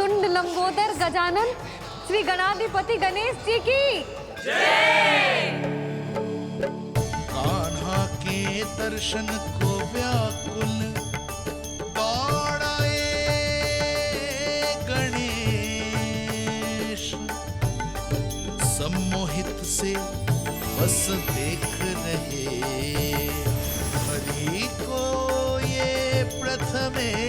वक्रतुंड लंबोदर गजानन श्री गणाधिपति गणेश जी की जय। कान्हा के दर्शन को व्याकुल दौड़ाए गणेश, सम्मोहित से बस देख रहे हरि को ये प्रथमेश।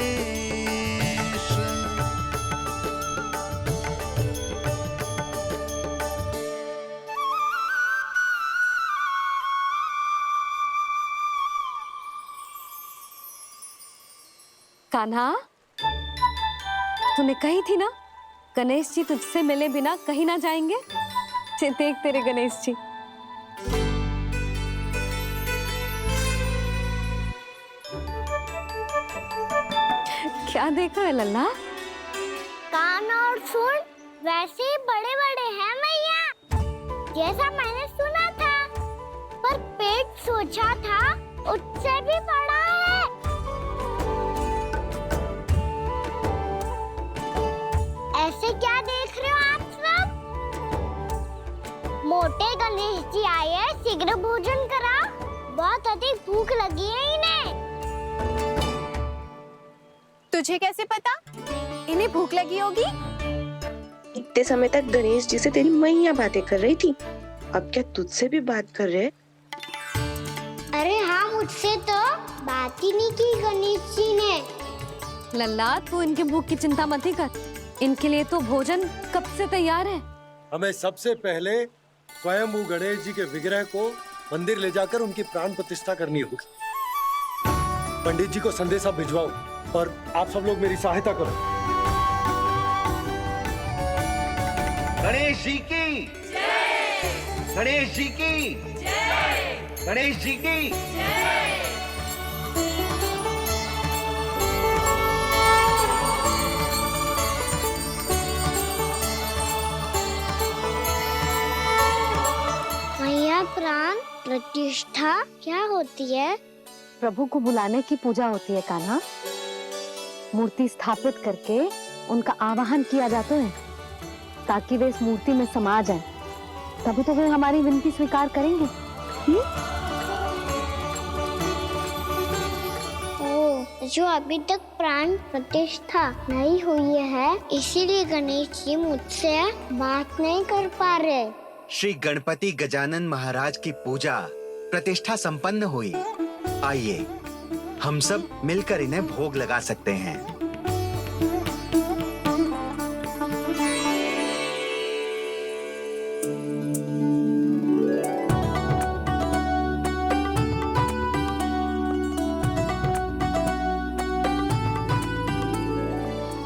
कान्हा, तूने कही थी ना गणेश जी तुझसे मिले बिना कहीं ना जाएंगे। देख तेरे गणेश जी। क्या देखा है लल्ला? कान और सुन वैसे ही बड़े बड़े हैं मैया, जैसा मैंने सुना था, पर पेट सोचा था उससे भी बड़ा है। ऐसे क्या देख रहे हो आप सब? मोटे गणेश जी आए हैं, शीघ्र भोजन करा, बहुत अधिक भूख लगी है इन्हें। तुझे कैसे पता इन्हें भूख लगी होगी? इतने समय तक गणेश जी से तेरी मैया बातें कर रही थी, अब क्या तुझसे भी बात कर रहे? अरे हाँ, मुझसे तो बात ही नहीं की गणेश जी ने। लल्ला, तू इनके भूख की चिंता मत ही कर, इनके लिए तो भोजन कब से तैयार है। हमें सबसे पहले स्वयं गणेश जी के विग्रह को मंदिर ले जाकर उनकी प्राण प्रतिष्ठा करनी होगी। पंडित जी को संदेशा भिजवाओ और आप सब लोग मेरी सहायता करो। गणेश जी की जय। गणेश जी की जय। गणेश जी की जय। मैया, प्राण प्रतिष्ठा क्या होती है? प्रभु को बुलाने की पूजा होती है कान्हा। मूर्ति स्थापित करके उनका आवाहन किया जाता है ताकि वे इस मूर्ति में समा जाएं। तभी तो वे हमारी विनती स्वीकार करेंगे। ओ, जो अभी तक प्राण प्रतिष्ठा नहीं हुई है, इसीलिए गणेश जी मुझसे बात नहीं कर पा रहे। श्री गणपति गजानन महाराज की पूजा प्रतिष्ठा संपन्न हुई। आइए हम सब मिलकर इन्हें भोग लगा सकते हैं।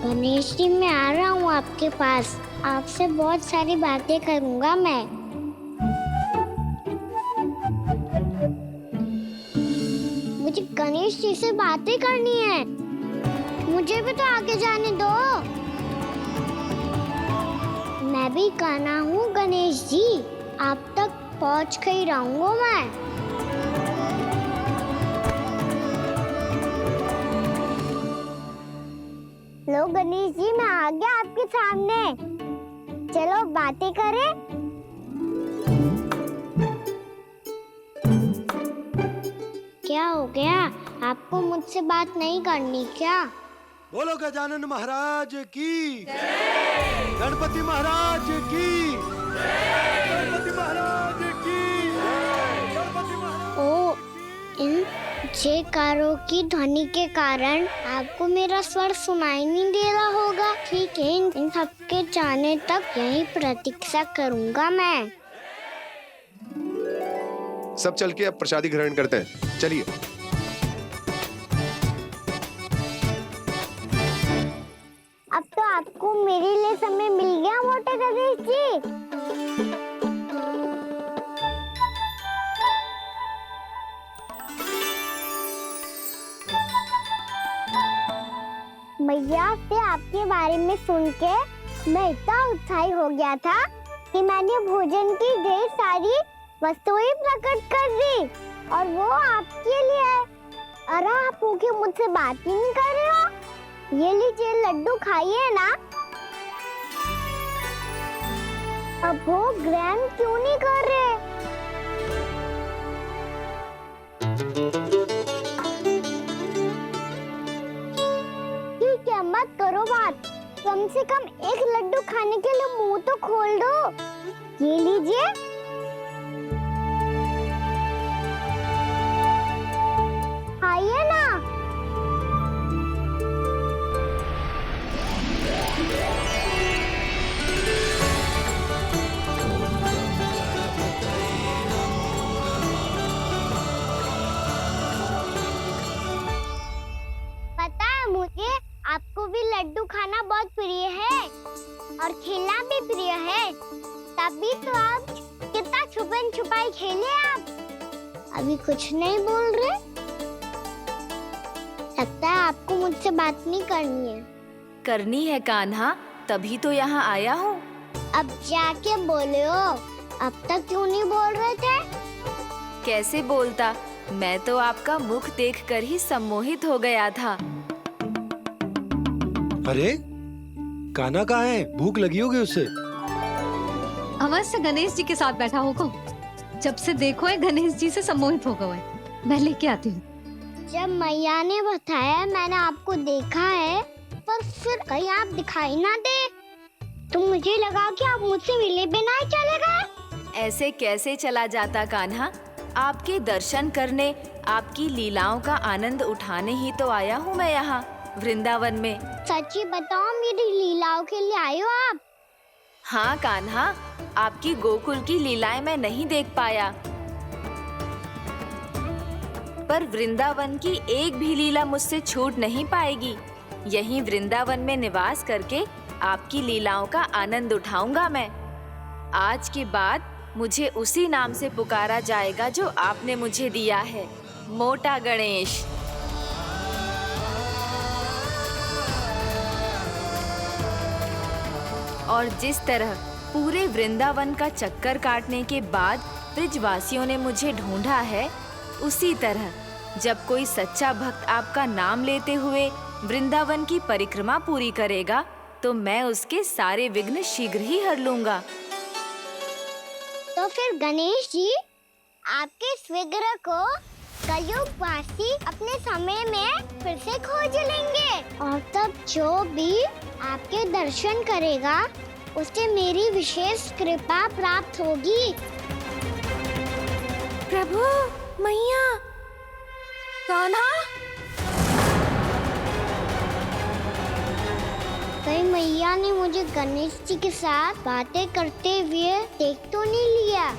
गणेश जी, मैं आ रहा हूँ आपके पास, आपसे बहुत सारी बातें करूँगा मैं। मुझे गणेश जी से बातें करनी है, मुझे भी तो आगे जाने दो। मैं भी कान्हा हूँ गणेश जी, आप तक पहुँच कर ही रहूँगा मैं। लो गणेश जी, मैं आ गया आपके सामने, चलो बातें करें। क्या हो गया, आपको मुझसे बात नहीं करनी क्या? बोलो गजानन महाराज की जय। गणपति महाराज की जय। गणपति महाराज की जय। गणपति महाराज। ओ, इन जयकारों की ध्वनि के कारण आपको मेरा स्वर सुनाई नहीं दे रहा होगा। ठीक है, इन सबके जाने तक यही प्रतीक्षा करूंगा मैं। सब चल के अब प्रसादी ग्रहण करते हैं, चलिए। अब तो आपको मेरे लिए समय मिल गया मोटे गणेश जी। मैया से आपके बारे में सुन के मैं इतना उत्साही हो गया था कि मैंने भोजन की ढेर सारी वस्तुएं प्रकट कर दी, और वो आपके लिए। अरे आप भूखे मुझसे बात ही नहीं कर रहे हो। ये लीजिए लड्डू, खाइए ना। अब वो ग्रैंड क्यों नहीं कर रहे? ठीक है, मत करो बात। कम से कम एक लड्डू खाने के लिए मुंह तो खोल दो। ये लीजिए। आइए ना। पता है मुझे, आपको भी लड्डू खाना बहुत प्रिय है और खेलना भी प्रिय है। तभी तो आप कितना छुपन छुपाई खेले आप। अभी कुछ नहीं बोल रहे? लगता है आपको मुझसे बात नहीं करनी है। करनी है कान्हा, तभी तो यहाँ आया हूँ। अब जाके बोले हो। अब तक क्यों नहीं बोल रहे थे? कैसे बोलता, मैं तो आपका मुख देखकर ही सम्मोहित हो गया था। अरे कान्हा कहाँ है? भूख लगी होगी उससे। अवश्य गणेश जी के साथ बैठा होगा। जब से देखो है गणेश जी से सम्मोहित हो गए। मैं लेके आती हूँ। जब मैया ने बताया मैंने आपको देखा है, पर फिर कहीं आप दिखाई ना दे तो मुझे लगा कि आप मुझसे मिले बिना ही चले गए। ऐसे कैसे चला जाता कान्हा, आपके दर्शन करने, आपकी लीलाओं का आनंद उठाने ही तो आया हूँ मैं यहाँ वृंदावन में। सच्ची बताओ, मेरी लीलाओं के लिए आए हो आप? हाँ कान्हा, आपकी गोकुल की लीलाएं मैं नहीं देख पाया, पर वृंदावन की एक भी लीला मुझसे छूट नहीं पाएगी। यहीं वृंदावन में निवास करके आपकी लीलाओं का आनंद उठाऊंगा मैं। आज के बाद मुझे उसी नाम से पुकारा जाएगा जो आपने मुझे दिया है, मोटा गणेश। और जिस तरह पूरे वृंदावन का चक्कर काटने के बाद ब्रिजवासियों ने मुझे ढूंढा है, उसी तरह जब कोई सच्चा भक्त आपका नाम लेते हुए वृंदावन की परिक्रमा पूरी करेगा, तो मैं उसके सारे विघ्न शीघ्र ही हर लूंगा। तो फिर गणेश जी, आपके इस विग्रह को कलयुगवासी अपने समय में फिर से खोज लेंगे और तब जो भी आपके दर्शन करेगा उसे मेरी विशेष कृपा प्राप्त होगी। प्रभु, मैया, कान्हा, कहीं मैया ने मुझे गणेश जी के साथ बातें करते हुए देख तो नहीं लिया?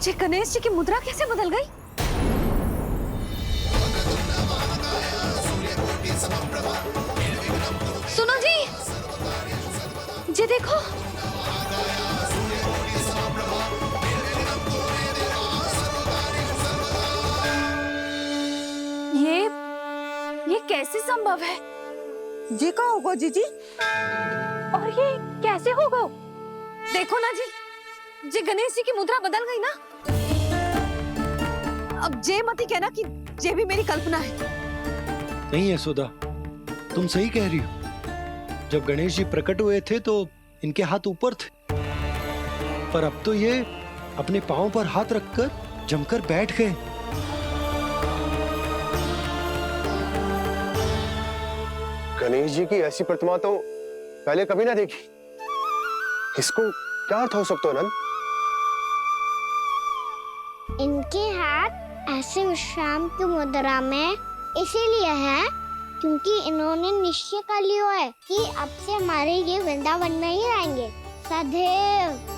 ये गणेश जी की मुद्रा कैसे बदल गई? सुनो जी, ये देखो। ये कैसे संभव है? जी का होगा जीजी? और ये कैसे होगा? देखो ना जी, जे गणेश जी की मुद्रा बदल गई ना। अब जे मत ही कहना कि ये भी मेरी कल्पना है। नहीं यशोदा, तुम सही कह रही हो। जब गणेश जी प्रकट हुए थे तो इनके हाथ ऊपर थे, पर अब तो ये अपने पांव पर हाथ रखकर जमकर बैठ गए। गणेश जी की ऐसी प्रतिमा तो पहले कभी ना देखी। इसको क्या अर्थ हो सकता है नंद? इनके हाथ ऐसे विश्राम की मुद्रा में इसीलिए है क्योंकि इन्होंने निश्चय कर लिया है कि अब से हमारे ये वृंदावन में ही रहेंगे सदैव।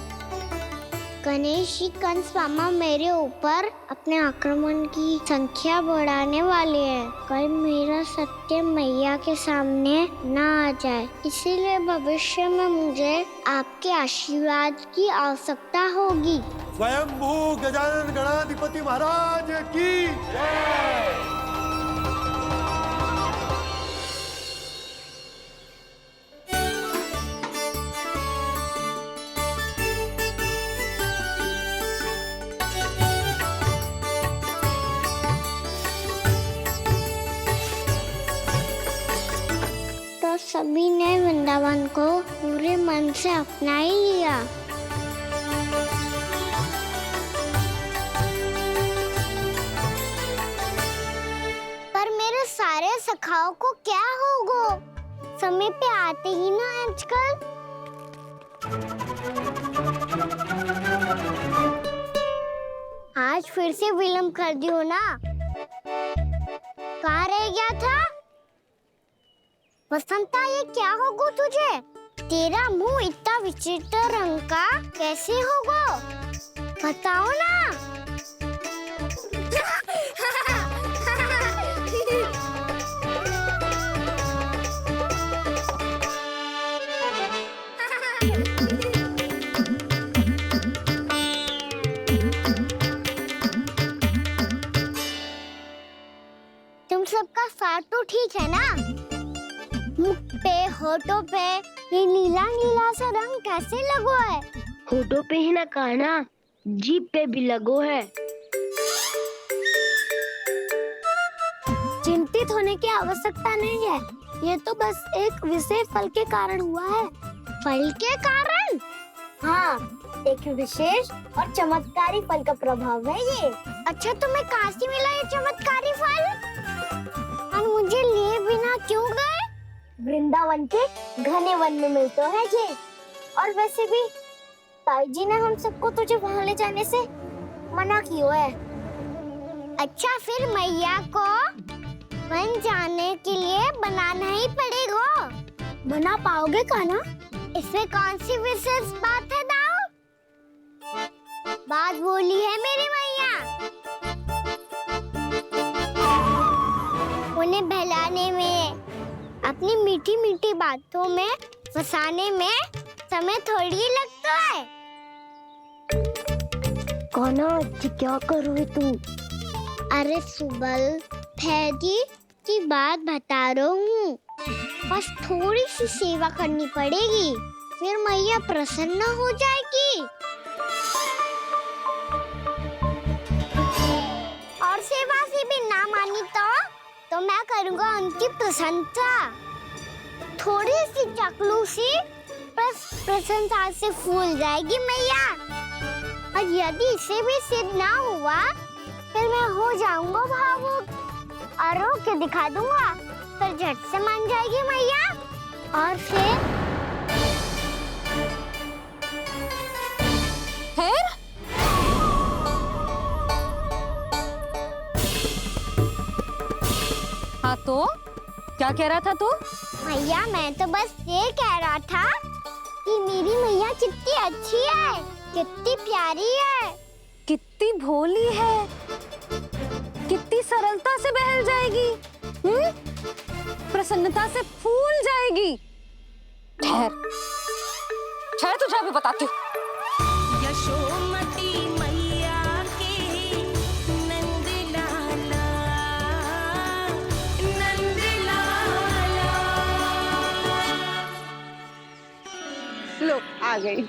गणेश जी कंस मामा मेरे ऊपर अपने आक्रमण की संख्या बढ़ाने वाले हैं। कल मेरा सत्य मैया के सामने ना आ जाए, इसीलिए भविष्य में मुझे आपके आशीर्वाद की आवश्यकता होगी। स्वयंभू गजानन गणाधिपति महाराज की जय। सभी ने वृंदावन को पूरे मन से अपना ही लिया। पर मेरे सारे सखाओं को क्या होगा? समय पे आते ही ना आजकल। आज फिर से विलम्ब कर दियो ना। कहाँ रह गया था? वसंता, ये क्या होगा तुझे? तेरा मुंह इतना विचित्र रंग का कैसे होगा? बताओ ना। तुम सबका साथ तो ठीक है ना? मुख पे, होठों पे ये नीला नीला सा रंग कैसे लगो है? होठों पे ही ना कहना, जीभ पे भी लगो है। चिंतित होने की आवश्यकता नहीं है। ये तो बस एक विशेष फल के कारण हुआ है। फल के कारण? हाँ, एक विशेष और चमत्कारी फल का प्रभाव है ये। अच्छा, तुम्हें कहाँ से मिला ये चमत्कारी फल? और मुझे लिए बिना क्यों गए? वृंदावन के घने वन में मिलते हैं ये। और वैसे भी ताई जी ने हम सबको तुझे वहाँ ले जाने से मना किया है। अच्छा, फिर मैया को वन जाने के लिए बनाना ही पड़ेगा। बना पाओगे कान्हा? इसमें कौन सी विशेष बात है दाऊ? बात बोली है मेरी मैया। उन्हें बहलाने में, अपनी मीठी मीठी बातों में फंसाने में समय थोड़ी ही लगता है। कौन क्या करोगे तुम? अरे सुबल, फैजी की बात बता रहा हूँ। बस थोड़ी सी सेवा करनी पड़ेगी, फिर मैया प्रसन्न हो जाएगी। और सेवा से भी ना मानी तो मैं करूँगा उनकी प्रशंसा। थोड़ी सी चाकलूसी बस प्रशंसा से फूल जाएगी मैया। और यदि इसे भी सिद्ध ना हुआ, फिर मैं हो जाऊंगा भावुक और रो के दिखा दूंगा। फिर झट से मान जाएगी मैया। और फिर हाँ तो क्या कह रहा था तू? मैया, मैं तो बस ये कह रहा था कि मेरी मैया कितनी अच्छी है, कितनी प्यारी है, कितनी भोली है, कितनी सरलता से बहल जाएगी, प्रसन्नता से फूल जाएगी। ठहर ठहर, तुझे अभी बताती हूँ। यशोमती मैया के नंद लाला, नंद लाला। लो आ गई।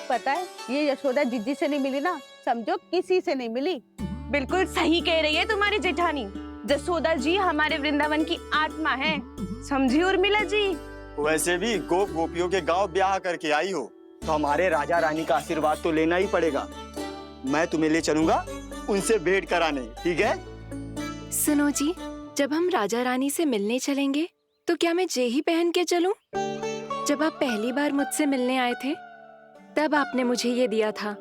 पता है, ये यशोदा जीजी से नहीं मिली ना, समझो किसी से नहीं मिली। बिल्कुल सही कह रही है तुम्हारी जेठानी। जसोदा जी हमारे वृंदावन की आत्मा है, समझी उर्मिला जी। वैसे भी गोप गोपियों के गांव ब्याह करके आई हो, तो हमारे राजा रानी का आशीर्वाद तो लेना ही पड़ेगा। मैं तुम्हें ले चलूंगा उनसे भेंट कराने, ठीक है? सुनो जी, जब हम राजा रानी से मिलने चलेंगे तो क्या मैं जे ही पहन के चलूं? जब आप पहली बार मुझसे मिलने आए थे, तब आपने मुझे ये दिया था।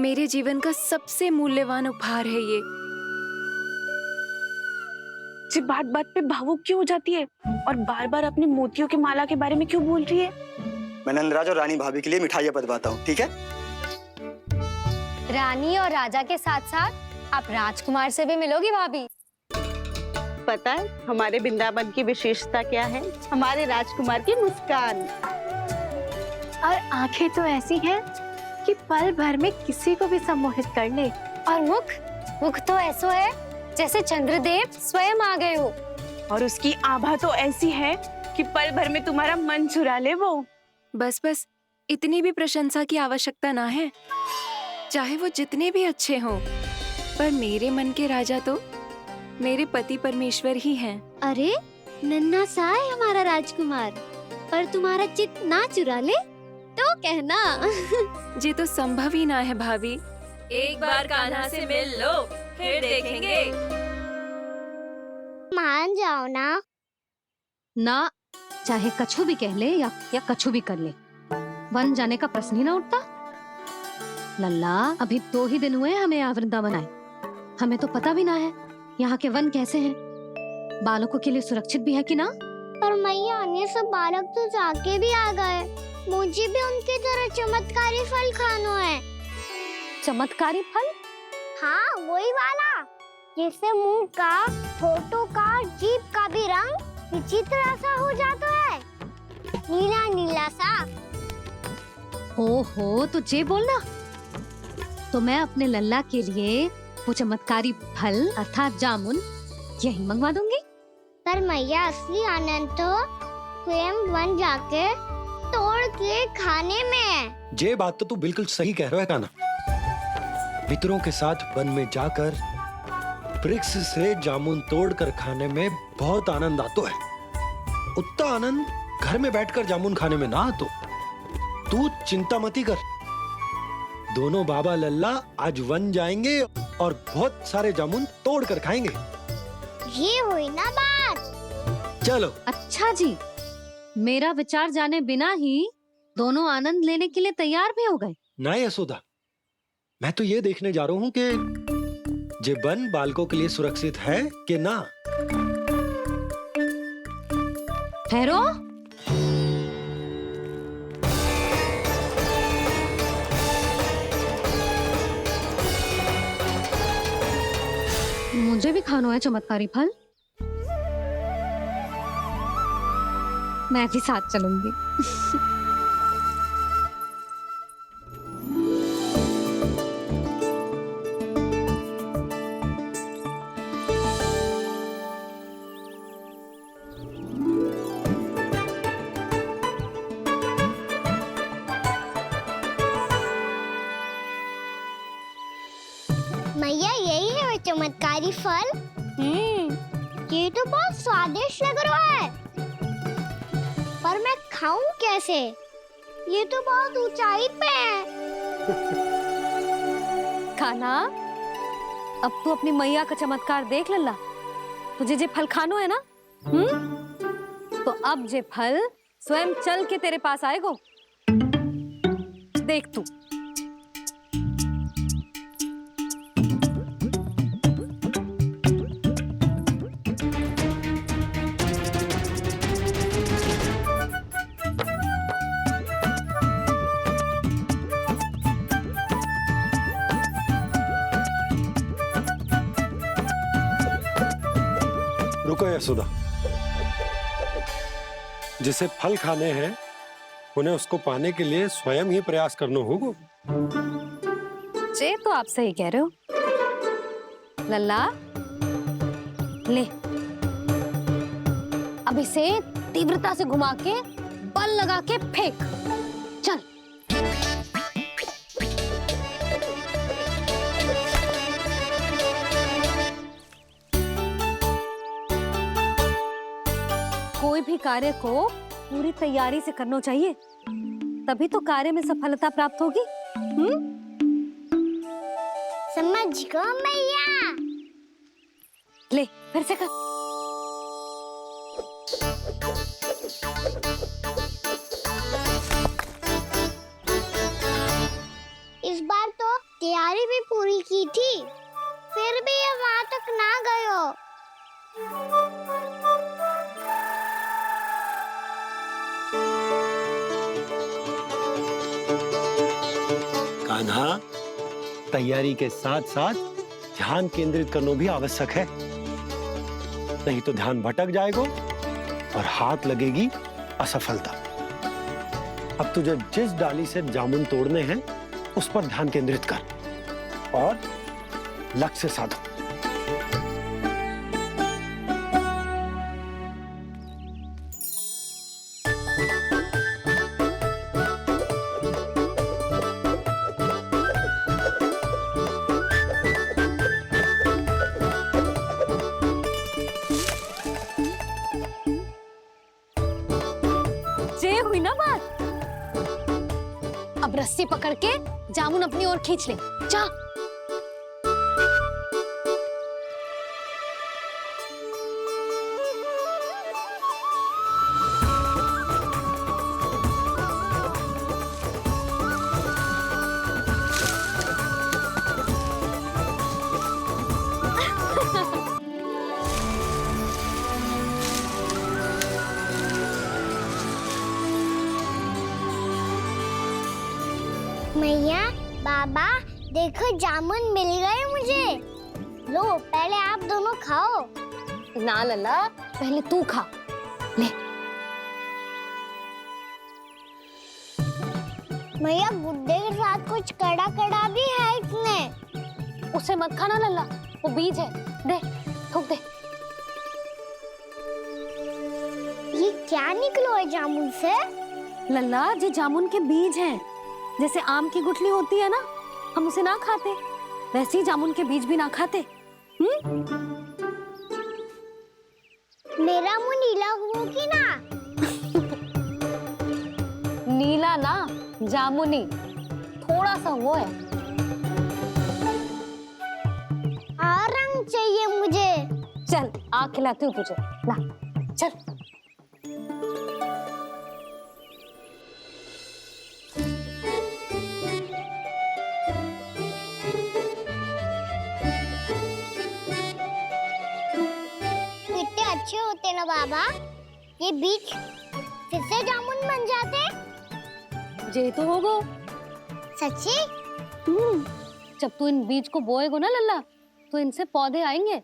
मेरे जीवन का सबसे मूल्यवान उपहार है ये। जी बात बात पे भावुक क्यों हो जाती है और बार बार अपनी मोतियों की माला के बारे में क्यों बोल रही है? मैं नंदराज और रानी भाभी के लिए मिठाइयाँ बंटवाता हूँ, ठीक है? रानी और राजा के साथ साथ आप राजकुमार से भी मिलोगी भाभी। पता है हमारे वृंदावन की विशेषता क्या है? हमारे राजकुमार की मुस्कान। और आंखें तो ऐसी हैं कि पल भर में किसी को भी सम्मोहित कर ले। और मुख तो ऐसा है जैसे चंद्रदेव स्वयं आ गए हो। और उसकी आभा तो ऐसी है कि पल भर में तुम्हारा मन चुरा ले वो। बस बस, इतनी भी प्रशंसा की आवश्यकता ना है। चाहे वो जितने भी अच्छे हों, पर मेरे मन के राजा तो मेरे पति परमेश्वर ही हैं। अरे नन्हा सा है हमारा राजकुमार, पर तुम्हारा चित ना चुरा ले तो कहना। ये तो संभव ही ना है भाभी। एक बार कान्हा से मिल लो, फिर देखेंगे। मान जाओ ना। ना, चाहे कछु भी कह ले या कछु भी कर ले, वन जाने का प्रश्न ही ना उठता। लल्ला, अभी 2 ही दिन हुए हैं हमें यहाँ वृंदावन आए। हमें तो पता भी ना है यहाँ के वन कैसे हैं, बालकों के लिए सुरक्षित भी है कि ना। पर मैया, अन्य सब बालक तो जाके भी आ गए। मुझे भी उनकी तरह चमत्कारी फल खाना है। चमत्कारी फल? हाँ, वही वाला जिससे मुंह का, होठों का, जीभ का भी रंग विचित्र सा हो जाता है, नीला नीला सा। ओहो, तो जे बोलना। तो मैं अपने लल्ला के लिए वो चमत्कारी फल अर्थात जामुन यही मंगवा दूंगी। पर मैया, असली आनंद तो स्वयं वन जाके तोड़ के खाने में है। ये बात तो तू बिल्कुल सही कह रहा है कान्हा। मित्रों के साथ वन में जाकर वृक्ष से जामुन तोड़कर खाने में बहुत आनंद आता है। उतना आनंद घर में बैठकर जामुन खाने में ना आतो। तू चिंता मती कर, दोनों बाबा लल्ला आज वन जाएंगे और बहुत सारे जामुन तोड़कर खाएंगे। ये हुई ना बात। चलो। अच्छा जी, मेरा विचार जाने बिना ही दोनों आनंद लेने के लिए तैयार भी हो गए। ना यशोदा, मैं तो ये देखने जा रहा हूँ कि ये वन बालकों के लिए सुरक्षित है कि ना। ठहरो। मुझे भी खाना है चमत्कारी फल। मैं भी साथ चलूंगी। मैया, यही है वो चमत्कारी फल। ये तो बहुत स्वादिष्ट लग रहा है, पर मैं खाऊं कैसे? ये तो बहुत ऊंचाई पे है। खाना, अब तू अपनी मैया का चमत्कार देख लल्ला। तुझे जे फल खानो है ना, तो अब जे फल स्वयं चल के तेरे पास आएगो। देख तू। रुको यशोदा, जिसे फल खाने हैं उन्हें उसको पाने के लिए स्वयं ही प्रयास करना होगा। जे तो आप सही कह रहे हो लल्ला। ले, अब इसे तीव्रता से घुमा के बल लगा के फेंक। चल। कोई भी कार्य को पूरी तैयारी से करना चाहिए, तभी तो कार्य में सफलता प्राप्त होगी। समझ गो मैया। ले, फिर से कर। इस बार तो तैयारी भी पूरी की थी, फिर भी ये वहां तक ना गयो। कान्हा, तैयारी के साथ साथ ध्यान केंद्रित करना भी आवश्यक है, नहीं तो ध्यान भटक जाएगा और हाथ लगेगी असफलता। अब तुझे जिस डाली से जामुन तोड़ने हैं उस पर ध्यान केंद्रित कर और लक्ष्य साधो। ये हुई ना बात। अब रस्सी पकड़ के जामुन अपनी ओर खींच ले। जा। मैया, बाबा, देखो जामुन मिल गए मुझे। लो, पहले आप दोनों खाओ। ना लल्ला, पहले तू खा ले। मैया, गुड्डे के साथ कुछ कड़ा कड़ा भी है इसमें। उसे मत खाना लल्ला, वो बीज है। दे, थूक दे। ये क्या निकलो है जामुन से? लल्ला, ये जामुन के बीज हैं। जैसे आम की गुठली होती है ना, हम उसे ना खाते, वैसे ही जामुन के बीज भी ना खाते। मेरा मुंह नीला हुआ कि ना? नीला ना, जामुनी, थोड़ा सा वो है। और रंग चाहिए मुझे। चल, आ खिलाती हूँ तुझे। ला, चल। अच्छे होते ना बाबा, ये बीज फिर से जामुन बन जाते। जे तो होगो। सच्ची? जब तू इन बीज को बोएगो ना लल्ला, तो इनसे पौधे आएंगे।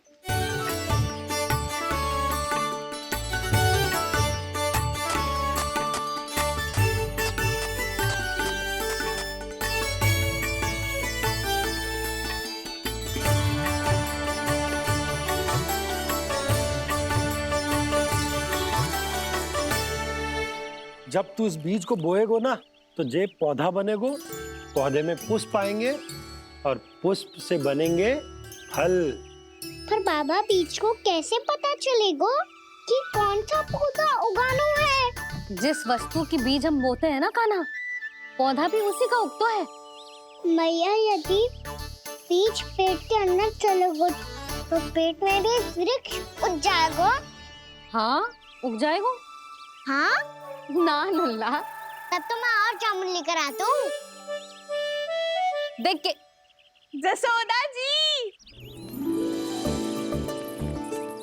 जब तू इस बीज को बोएगो ना, तो जे पौधा बनेगो, पौधे में पुष्प आएंगे और पुष्प से बनेंगे फल। पर बाबा, बीज को कैसे पता चलेगा कि कौन सा पौधा उगाना है? जिस वस्तु की बीज हम बोते हैं ना कान्हा, पौधा भी उसी का उगता है। मैया, यदि बीज पेट के अंदर चलेगा, तो पेट में भी वृक्ष उग जाएगा। हाँ, उग जाएगा। हाँ? ना लल्ला, तब तो मैं और जामुन लेकर आता हूँ। देख के। जसोदा जी,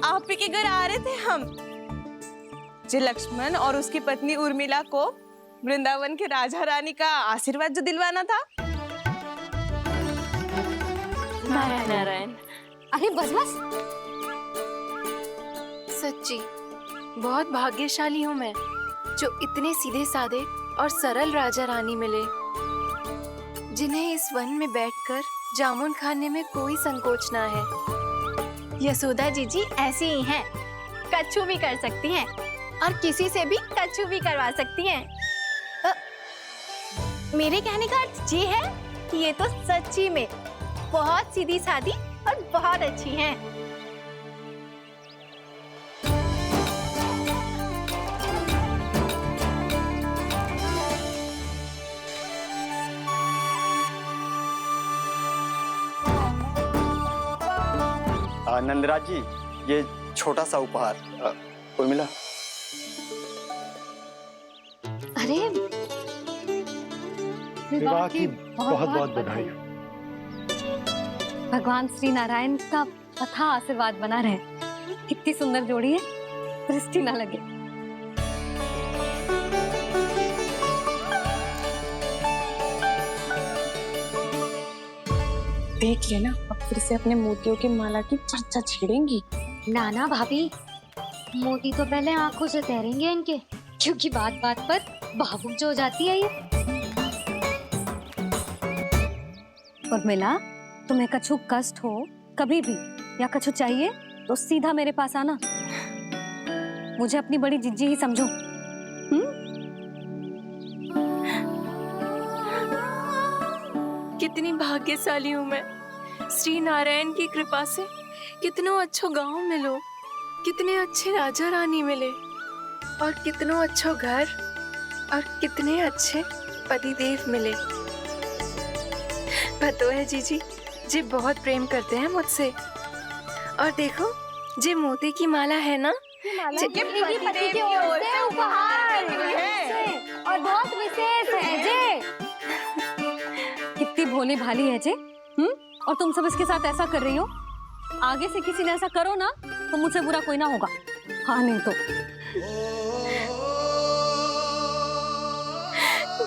आप ही के घर आ रहे थे हम। जो लक्ष्मण और उसकी पत्नी उर्मिला को वृंदावन के राजा रानी का आशीर्वाद जो दिलवाना था। नारायण। अरे बस बस। सच्ची बहुत भाग्यशाली हूँ मैं, जो इतने सीधे साधे और सरल राजा रानी मिले, जिन्हें इस वन में बैठकर जामुन खाने में कोई संकोच ना है। यशोदा जी ऐसी ही हैं, कच्छू भी कर सकती हैं और किसी से भी कच्छू भी करवा सकती हैं। मेरे कहने का अर्थ ये है कि ये तो सच्ची में बहुत सीधी सादी और बहुत अच्छी हैं। नंदराज जी, ये छोटा सा उपहार। उर्मिला। अरे, विवाह की बहुत बहुत बधाई। भगवान श्री नारायण का अथाह आशीर्वाद बना रहे। कितनी सुंदर जोड़ी है, दृष्टि ना लगे। देख लेना, अब फिर से अपने मोतियों की माला की चर्चा छेड़ेंगी। नाना भाभी, मोती तो पहले आंखों से तैरेंगे इनके, क्योंकि बात बात पर भावुक जो हो जाती है ये। उर्मिला, तुम्हें कछु कष्ट हो कभी भी या कछु चाहिए तो सीधा मेरे पास आना। मुझे अपनी बड़ी जिज्जी ही समझो। कितनी भाग्यशाली हूँ मैं, श्री नारायण की कृपा से कितनो अच्छो गांव मिलो, कितने अच्छे राजा रानी मिले और कितनो अच्छो घर और कितने अच्छे पतिदेव मिले। पतो है जीजी, जी बहुत प्रेम करते हैं मुझसे। और देखो, जी मोती की माला है ना, पति की ओर से उपहार और बहुत विशेष है जे। कितनी भोली भाली है जे। और तुम सब इसके साथ ऐसा कर रही हो। आगे से किसी ने ऐसा करो ना तो मुझसे बुरा कोई ना होगा। हाँ नहीं तो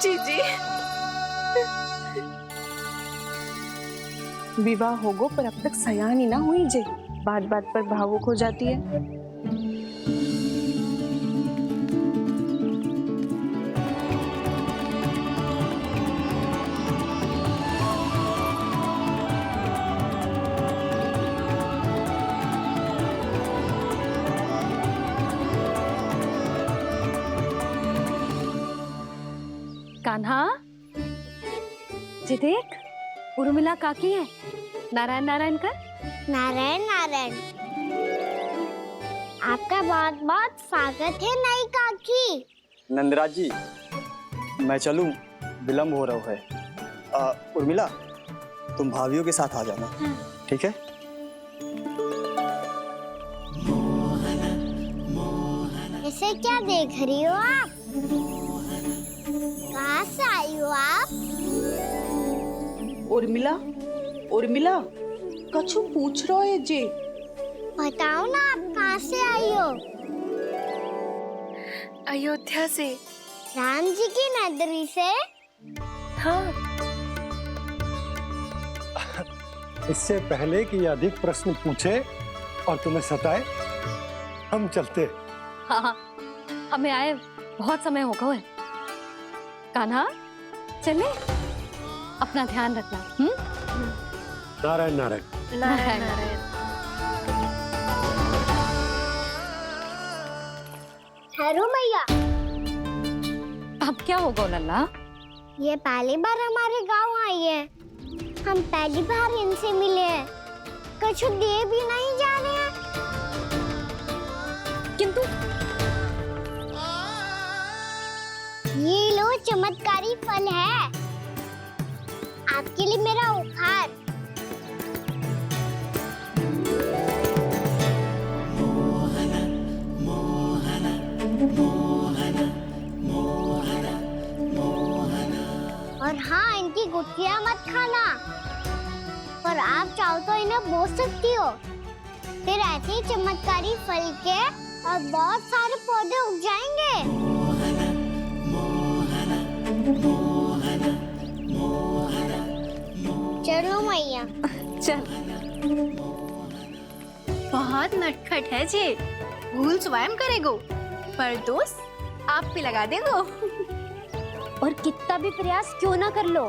जीजी। विवाह होगो पर अब तक सयान ही ना हुई जे। बात बात पर भावुक हो जाती है। कान्हा जी देख, उर्मिला काकी है। नारायण नारायण कर। नारायण नारायण। आपका बहुत बहुत स्वागत है नई काकी। नंदराज जी, मैं चलूं, विलंब हो रहा है। उर्मिला, तुम भाभियों के साथ आ जाना। ठीक है? इसे क्या देख रही हो आप? कहाँ से आई हो आप? उर्मिला, उर्मिला, कछु पूछ रहा है जे। बताओ ना आप कहाँ से आई हो? अयोध्या से। राम जी की नगरी से? हाँ। इससे पहले कि अधिक प्रश्न पूछे और तुम्हें सताए, हम चलते। हाँ, हमें आए बहुत समय हो गया है। कान्हा चले, अपना ध्यान रखना। नारायण नारायण। नारायण नारायण। ठहरू मैया। अब क्या होगा लल्ला? ये पहली बार हमारे गांव आई है। हम पहली बार इनसे मिले हैं। कुछ दे भी नहीं जा रहे हैं। किंतु ये लो चमत्कारी फल है, आपके लिए मेरा उपहार। और हाँ, इनकी गुठलियां मत खाना। और आप चाहो तो इन्हें बो सकती हो। फिर ऐसे ही चमत्कारी फल के और बहुत सारे पौधे उग जाएंगे। चलो मैया। चल। बहुत नटखट है जे। भूल स्वयं करेगो, पर दोस्त आप पे लगा देगो। और कितना भी प्रयास क्यों ना कर लो,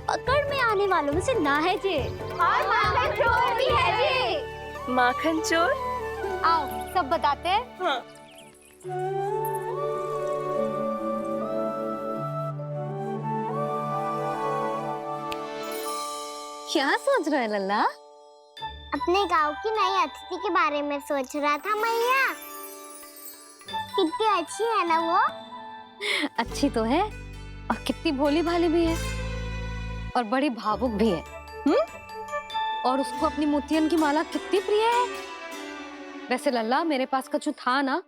पकड़ में आने वालों में से ना है जे। और माखन चोर भी है जे। माखन चोर? आओ सब बताते हैं। हाँ। क्या सोच रहे लल्ला? अपने गांव की नई अतिथि के बारे में सोच रहा था मैया। कितनी अच्छी है ना वो? अच्छी तो है और कितनी भोली भाली भी है और बड़ी भावुक भी है। और उसको अपनी मोतियन की माला कितनी प्रिय है। वैसे लल्ला, मेरे पास कछु था ना,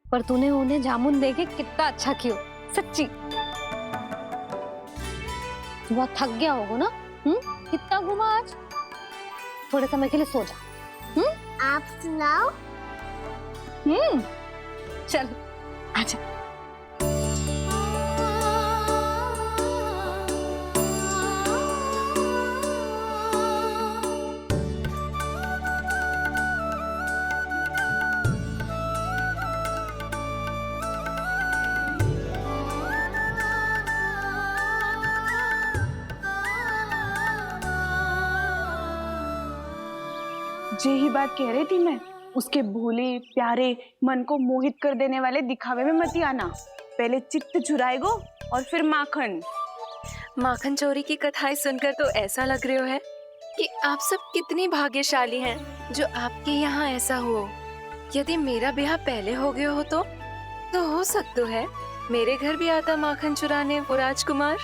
पर तूने उन्हें जामुन देके कितना अच्छा किया। सच्ची बहुत थक गया होगा ना? कितना घुमा आज। थोड़े समय के लिए सो जा। आप सुनाओ। चल आजा। यही बात कह रही थी मैं। उसके भोले प्यारे मन को मोहित कर देने वाले दिखावे में मत आना। पहले चित्त चुराएगो और फिर माखन। माखन चोरी की कथाएं सुनकर तो ऐसा लग रहा है कि आप सब कितनी भाग्यशाली हैं जो आपके यहाँ ऐसा हो। यदि मेरा ब्याह पहले हो गया हो तो हो सकता है मेरे घर भी आता माखन चुराने वो राजकुमार?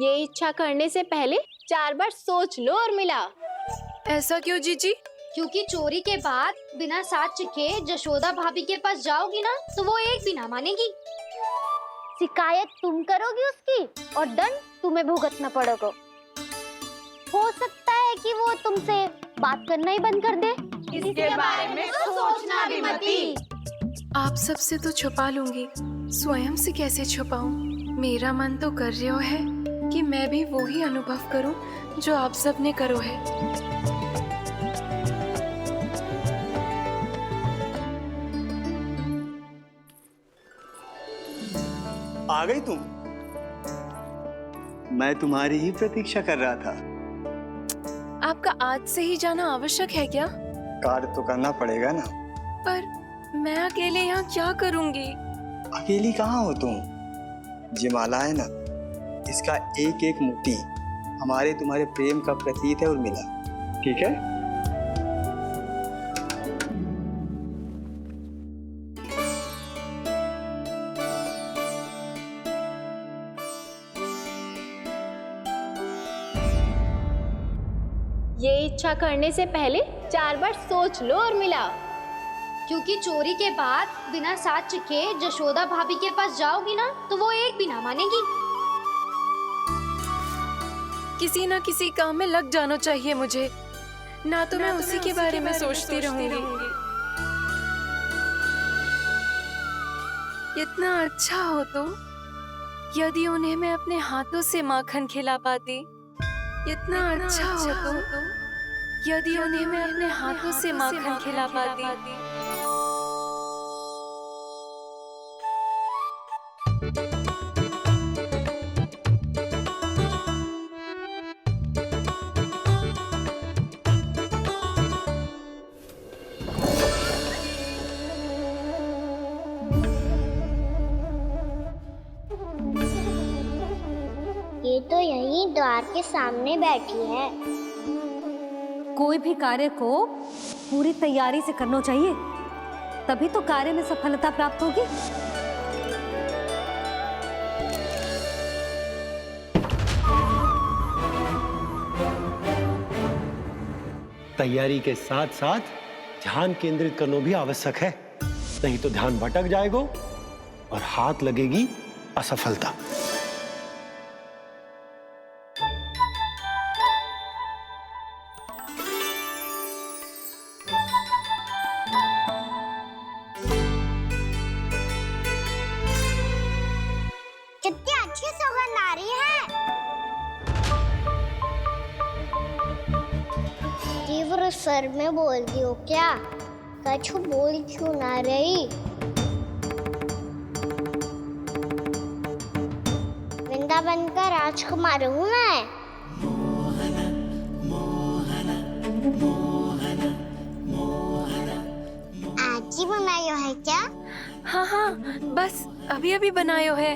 ये इच्छा करने से पहले 4 बार सोच लो और मिला। ऐसा क्यों जीजी? क्योंकि चोरी के बाद बिना साथ चिखे जशोदा भाभी के पास जाओगी ना तो वो एक भी ना मानेगी। शिकायत तुम करोगी उसकी और दंड तुम्हें भुगतना पड़ेगा। हो सकता है कि वो तुमसे बात करना ही बंद कर दे। इसके बारे में तो सोचना भी मती। आप सबसे तो छुपा लूंगी, स्वयं से कैसे छुपाऊं? मेरा मन तो कर रहा है कि मैं भी वो ही अनुभव करूं जो आप सब ने करो है। आ गई तुम? मैं तुम्हारी ही प्रतीक्षा कर रहा था। आपका आज से ही जाना आवश्यक है क्या? कार्य तो करना पड़ेगा ना। पर मैं अकेले यहाँ क्या करूँगी? अकेली कहाँ हो तुम? ये माला है ना, इसका एक एक मोती हमारे तुम्हारे प्रेम का प्रतीक है उर्मिला, ठीक है? ये इच्छा करने से पहले 4 बार सोच लो और मिला। क्योंकि चोरी के बाद बिना साथ चिखे जशोदा भाभी के पास जाओगी ना तो वो एक भी ना मानेगी। किसी ना किसी काम में लग जाना चाहिए मुझे, ना तो मैं उसी के बारे में सोचती रहूंगी। इतना अच्छा हो तो यदि उन्हें मैं अपने हाथों से माखन खिला पाती। इतना अच्छा हो तो यदि उन्हें मैं अपने हाथों से माखन खिला पाती। ये तो यहीं द्वार के सामने बैठी है। कोई भी कार्य को पूरी तैयारी से करना चाहिए, तभी तो कार्य में सफलता प्राप्त होगी। तैयारी के साथ साथ ध्यान केंद्रित करना भी आवश्यक है, नहीं तो ध्यान भटक जाएगा और हाथ लगेगी असफलता। कितनी अच्छी सौगंध आ रही है। तीव्र स्वर में बोलती हो क्या? कछु बोल क्यों ना रही? वृंदावन का राजकुमार हूँ मैं। आज ही बनायो है क्या? हाँ हाँ, बस अभी अभी बनायो है।